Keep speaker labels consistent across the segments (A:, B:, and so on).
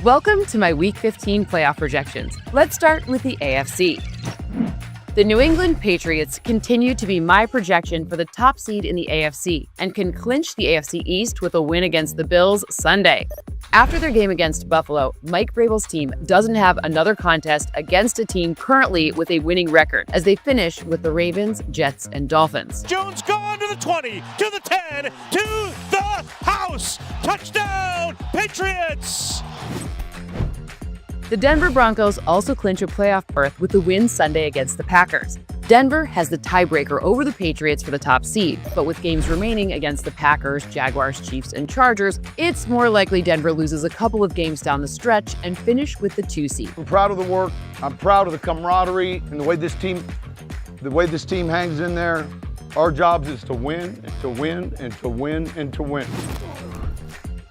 A: Welcome to my Week 15 playoff projections. Let's start with the AFC. The New England Patriots continue to be my projection for the top seed in the AFC and can clinch the AFC East with a win against the Bills Sunday. After their game against Buffalo, Mike Vrabel's team doesn't have another contest against a team currently with a winning record as they finish with the Ravens, Jets, and Dolphins.
B: Jones gone to the 20, to the 10, to the house. Touchdown, Patriots!
A: The Denver Broncos also clinch a playoff berth with the win Sunday against the Packers. Denver has the tiebreaker over the Patriots for the top seed, but with games remaining against the Packers, Jaguars, Chiefs, and Chargers, it's more likely Denver loses a couple of games down the stretch and finish with the 2 seed.
C: I'm proud of the work. I'm proud of the camaraderie and the way this team hangs in there. Our job is to win, and to win, and to win, and to win.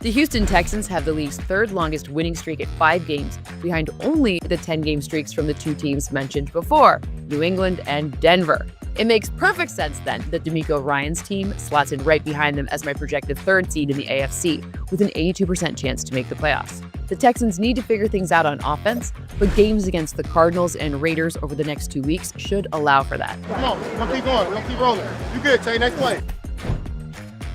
A: The Houston Texans have the league's third longest winning streak at 5 games, behind only the 10-game streaks from the 2 teams mentioned before, New England and Denver. It makes perfect sense then that DeMeco Ryans' team slots in right behind them as my projected 3rd seed in the AFC, with an 82% chance to make the playoffs. The Texans need to figure things out on offense, but games against the Cardinals and Raiders over the next 2 weeks should allow for that.
D: Come on, we're gonna keep going, we're gonna keep rolling. You good, Tay, next play.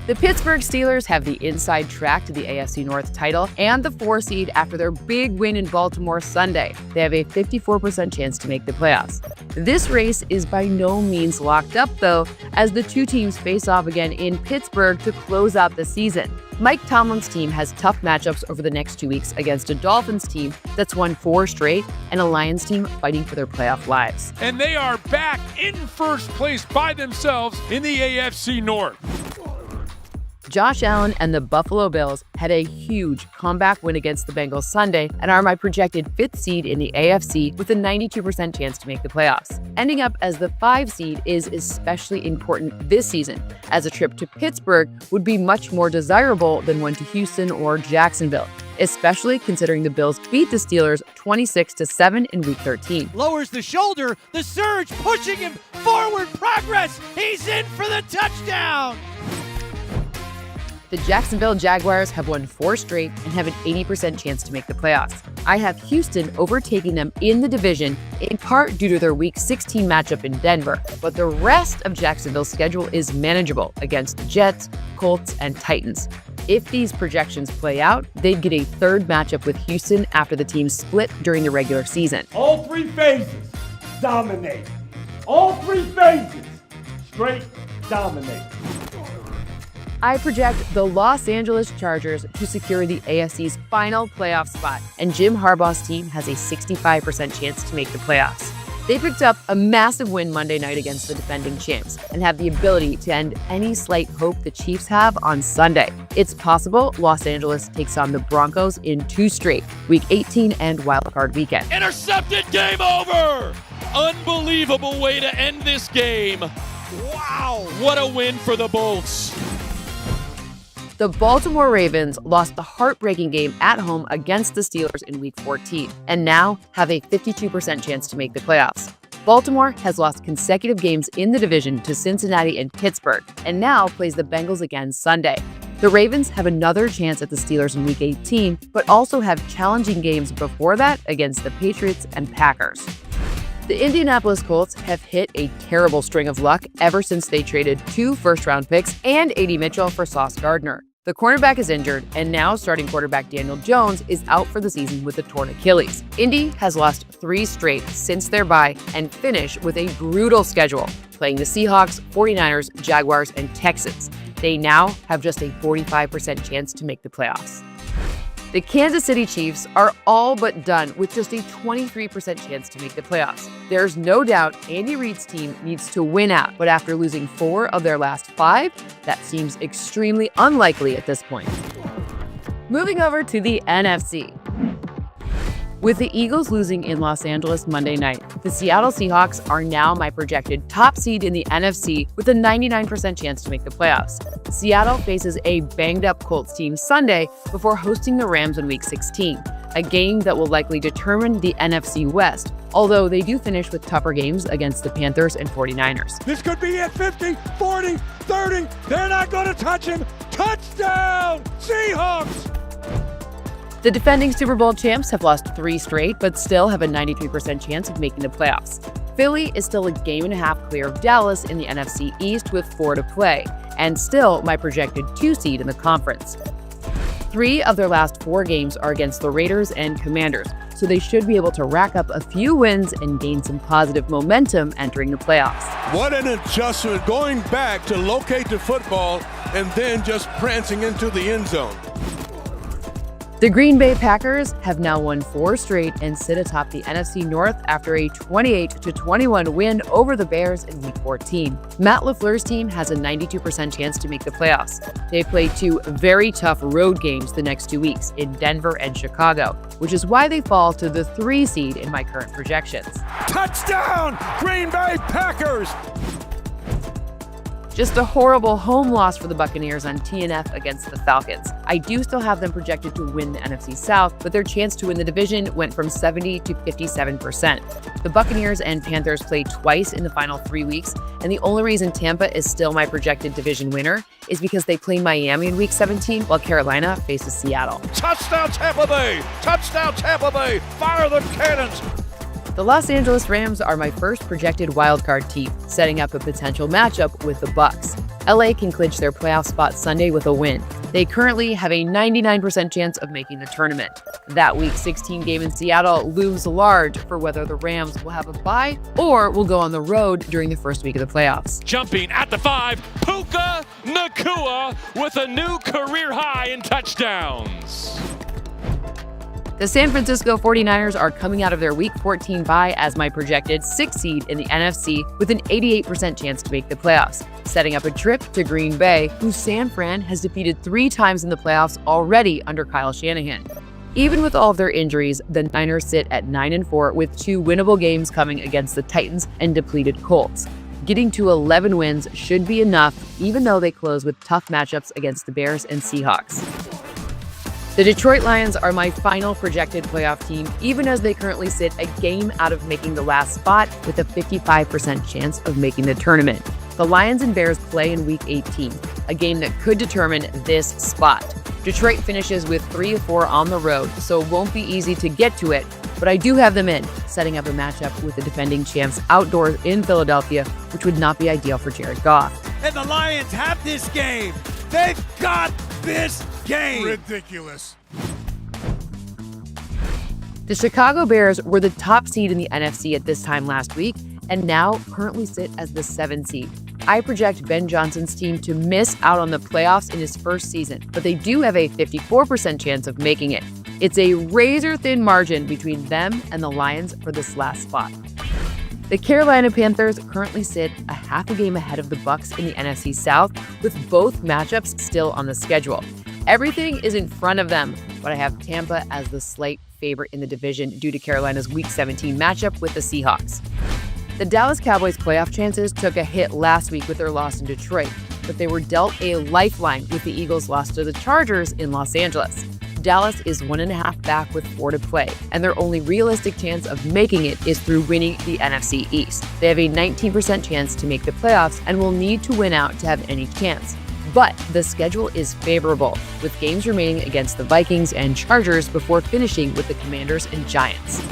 A: The Pittsburgh Steelers have the inside track to the AFC North title and the 4 seed after their big win in Baltimore Sunday. They have a 54% chance to make the playoffs. This race is by no means locked up, though, as the 2 teams face off again in Pittsburgh to close out the season. Mike Tomlin's team has tough matchups over the next 2 weeks against a Dolphins team that's won 4 straight and a Lions team fighting for their playoff lives.
E: And they are back in first place by themselves in the AFC North.
A: Josh Allen and the Buffalo Bills had a huge comeback win against the Bengals Sunday and are my projected 5th seed in the AFC with a 92% chance to make the playoffs. Ending up as the 5 seed is especially important this season, as a trip to Pittsburgh would be much more desirable than one to Houston or Jacksonville, especially considering the Bills beat the Steelers 26-7 in Week 13.
B: Lowers the shoulder, the surge pushing him forward, progress. He's in for the touchdown.
A: The Jacksonville Jaguars have won 4 straight and have an 80% chance to make the playoffs. I have Houston overtaking them in the division, in part due to their Week 16 matchup in Denver, but the rest of Jacksonville's schedule is manageable against the Jets, Colts, and Titans. If these projections play out, they'd get a 3rd matchup with Houston after the teams split during the regular season.
F: All 3 phases dominate. All 3 phases straight dominate.
A: I project the Los Angeles Chargers to secure the AFC's final playoff spot, and Jim Harbaugh's team has a 65% chance to make the playoffs. They picked up a massive win Monday night against the defending champs and have the ability to end any slight hope the Chiefs have on Sunday. It's possible Los Angeles takes on the Broncos in 2 straight, Week 18 and wildcard weekend.
E: Intercepted, game over! Unbelievable way to end this game. Wow, what a win for the Bolts.
A: The Baltimore Ravens lost the heartbreaking game at home against the Steelers in Week 14 and now have a 52% chance to make the playoffs. Baltimore has lost consecutive games in the division to Cincinnati and Pittsburgh and now plays the Bengals again Sunday. The Ravens have another chance at the Steelers in Week 18, but also have challenging games before that against the Patriots and Packers. The Indianapolis Colts have hit a terrible string of luck ever since they traded 2 first-round picks and A.D. Mitchell for Sauce Gardner. The cornerback is injured, and now starting quarterback Daniel Jones is out for the season with a torn Achilles. Indy has lost 3 straight since their bye and finish with a brutal schedule, playing the Seahawks, 49ers, Jaguars, and Texans. They now have just a 45% chance to make the playoffs. The Kansas City Chiefs are all but done with just a 23% chance to make the playoffs. There's no doubt Andy Reid's team needs to win out, but after losing 4 of their last 5, that seems extremely unlikely at this point. Moving over to the NFC. With the Eagles losing in Los Angeles Monday night, the Seattle Seahawks are now my projected top seed in the NFC with a 99% chance to make the playoffs. Seattle faces a banged-up Colts team Sunday before hosting the Rams in Week 16, a game that will likely determine the NFC West, although they do finish with tougher games against the Panthers and 49ers.
E: This could be at 50, 40, 30. They're not going to touch him. Touchdown, Seahawks!
A: The defending Super Bowl champs have lost 3 straight, but still have a 93% chance of making the playoffs. Philly is still a game and a half clear of Dallas in the NFC East with 4 to play, and still my projected 2 seed in the conference. 3 of their last 4 games are against the Raiders and Commanders, so they should be able to rack up a few wins and gain some positive momentum entering the playoffs.
G: What an adjustment, going back to locate the football and then just prancing into the end zone.
A: The Green Bay Packers have now won 4 straight and sit atop the NFC North after a 28-21 win over the Bears in Week 14. Matt LaFleur's team has a 92% chance to make the playoffs. They play 2 very tough road games the next 2 weeks in Denver and Chicago, which is why they fall to the 3 seed in my current projections.
G: Touchdown, Green Bay Packers!
A: Just a horrible home loss for the Buccaneers on TNF against the Falcons. I do still have them projected to win the NFC South, but their chance to win the division went from 70 to 57%. The Buccaneers and Panthers play twice in the final 3 weeks, and the only reason Tampa is still my projected division winner is because they play Miami in Week 17 while Carolina faces Seattle.
G: Touchdown, Tampa Bay! Touchdown, Tampa Bay! Fire the cannons!
A: The Los Angeles Rams are my first projected wildcard team, setting up a potential matchup with the Bucs. LA can clinch their playoff spot Sunday with a win. They currently have a 99% chance of making the tournament. That Week 16 game in Seattle looms large for whether the Rams will have a bye or will go on the road during the first week of the playoffs.
E: Jumping at the 5, Puka Nacua with a new career high in touchdowns.
A: The San Francisco 49ers are coming out of their Week 14 bye as my projected 6th seed in the NFC with an 88% chance to make the playoffs, setting up a trip to Green Bay, who San Fran has defeated 3 times in the playoffs already under Kyle Shanahan. Even with all of their injuries, the Niners sit at 9-4 with 2 winnable games coming against the Titans and depleted Colts. Getting to 11 wins should be enough, even though they close with tough matchups against the Bears and Seahawks. The Detroit Lions are my final projected playoff team, even as they currently sit a game out of making the last spot with a 55% chance of making the tournament. The Lions and Bears play in Week 18, a game that could determine this spot. Detroit finishes with 3 of 4 on the road, so it won't be easy to get to it, but I do have them in, setting up a matchup with the defending champs outdoors in Philadelphia, which would not be ideal for Jared Goff.
H: And the Lions have this game. They've got this game.
D: Ridiculous.
A: The Chicago Bears were the top seed in the NFC at this time last week and now currently sit as the 7th seed. I project Ben Johnson's team to miss out on the playoffs in his first season, but they do have a 54% chance of making it. It's a razor-thin margin between them and the Lions for this last spot. The Carolina Panthers currently sit a half a game ahead of the Bucs in the NFC South, with both matchups still on the schedule. Everything is in front of them, but I have Tampa as the slight favorite in the division due to Carolina's Week 17 matchup with the Seahawks. The Dallas Cowboys' playoff chances took a hit last week with their loss in Detroit, but they were dealt a lifeline with the Eagles' loss to the Chargers in Los Angeles. Dallas is 1.5 back with 4 to play, and their only realistic chance of making it is through winning the NFC East. They have a 19% chance to make the playoffs and will need to win out to have any chance. But the schedule is favorable, with games remaining against the Vikings and Chargers before finishing with the Commanders and Giants.